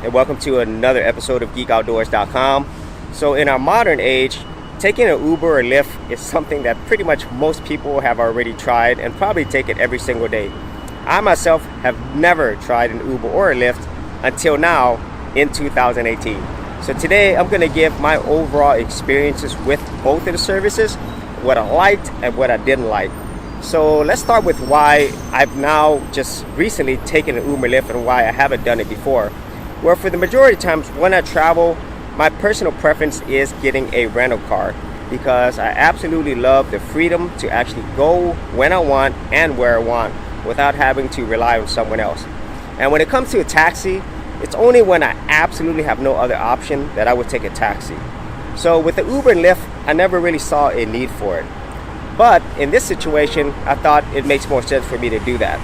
and welcome to another episode of GeekOutdoors.com. So in our modern age, taking an Uber or Lyft is something that pretty much most people have already tried and probably take it every single day. I myself have never tried an Uber or a Lyft until now in 2018. So today I'm going to give my overall experiences with both of the services, what I liked and what I didn't like. So let's start with why I've now just recently taken an Uber Lyft and why I haven't done it before. Well, for the majority of times when I travel, my personal preference is getting a rental car because I absolutely love the freedom to actually go when I want and where I want without having to rely on someone else. And when it comes to a taxi, it's only when I absolutely have no other option that I would take a taxi. So with the Uber and Lyft, I never really saw a need for it. But in this situation, I thought it makes more sense for me to do that.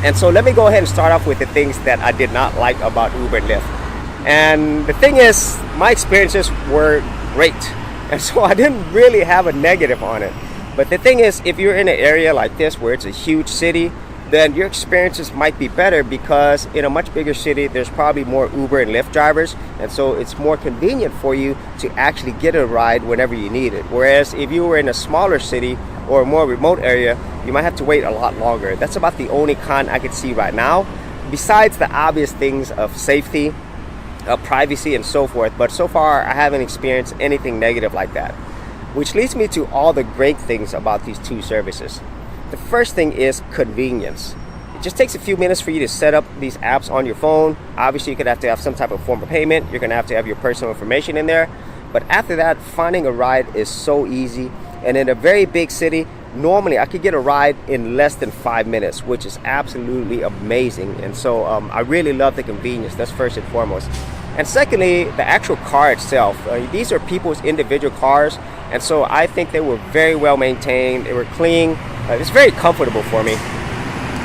And so let me go ahead and start off with the things that I did not like about Uber and Lyft. And the thing is, my experiences were great. And so I didn't really have a negative on it. But the thing is, if you're in an area like this where it's a huge city, then your experiences might be better because in a much bigger city, there's probably more Uber and Lyft drivers. And so it's more convenient for you to actually get a ride whenever you need it. Whereas if you were in a smaller city or a more remote area, you might have to wait a lot longer. That's about the only con I could see right now, besides the obvious things of safety, privacy, and so forth. But so far, I haven't experienced anything negative like that. Which leads me to all the great things about these two services. The first thing is convenience. It just takes a few minutes for you to set up these apps on your phone. Obviously, you're going to have some type of form of payment. You're going to have your personal information in there. But after that, finding a ride is so easy. And in a very big city, normally I could get a ride in less than 5 minutes, which is absolutely amazing. And so I really love the convenience. That's first and foremost. And secondly, the actual car itself. These are people's individual cars. And so I think they were very well maintained. They were clean. It's very comfortable for me.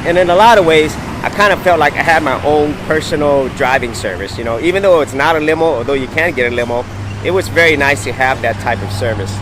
And in a lot of ways, I kind of felt like I had my own personal driving service. You know, even though it's not a limo, although you can get a limo, it was very nice to have that type of service.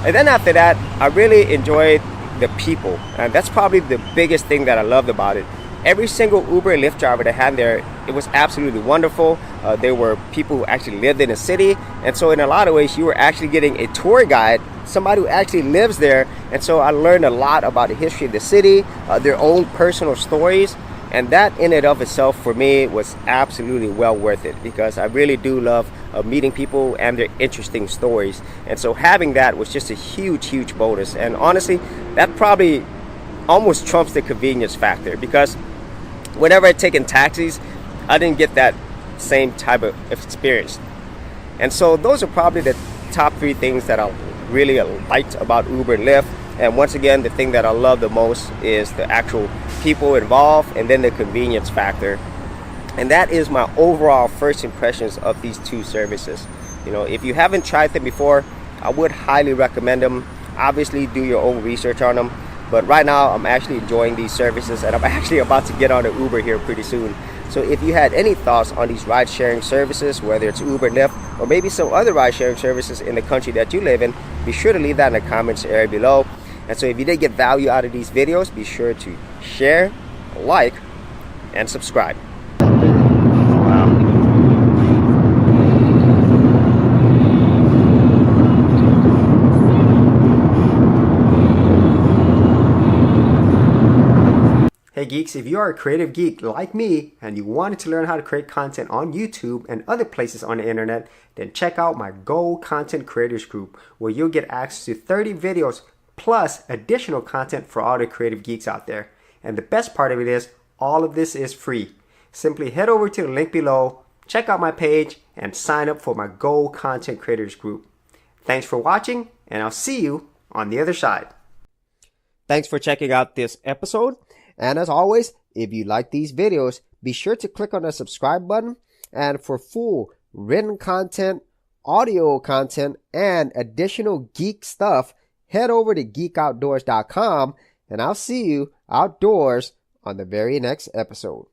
And then after that, I really enjoyed the people. And that's probably the biggest thing that I loved about it. Every single Uber and Lyft driver that had there, it was absolutely wonderful. There were people who actually lived in the city. And so in a lot of ways, you were actually getting a tour guide, somebody who actually lives there. And so I learned a lot about the history of the city, their own personal stories. And that in and of itself for me was absolutely well worth it because I really do love meeting people and their interesting stories. And so having that was just a huge, huge bonus. And honestly, that probably almost trumps the convenience factor because whenever I'd taken taxis, I didn't get that same type of experience. And so those are probably the top three things that I really liked about Uber and Lyft. And once again, the thing that I love the most is the actual people involved and then the convenience factor. And that is my overall first impressions of these two services. You know, if you haven't tried them before, I would highly recommend them. Obviously, do your own research on them. But right now, I'm actually enjoying these services and I'm actually about to get on an Uber here pretty soon. So if you had any thoughts on these ride-sharing services, whether it's Uber, Lyft, or maybe some other ride-sharing services in the country that you live in, be sure to leave that in the comments area below. And so if you did get value out of these videos, be sure to share, like, and subscribe. Hey geeks, if you are a creative geek like me and you wanted to learn how to create content on YouTube and other places on the internet, then check out my Gold Content Creators Group where you'll get access to 30 videos plus additional content for all the creative geeks out there. And the best part of it is, all of this is free. Simply head over to the link below, check out my page, and sign up for my Gold Content Creators Group. Thanks for watching, and I'll see you on the other side. Thanks for checking out this episode. And as always, if you like these videos, be sure to click on the subscribe button. And for full written content, audio content, and additional geek stuff, head over to geekoutdoors.com and I'll see you outdoors on the very next episode.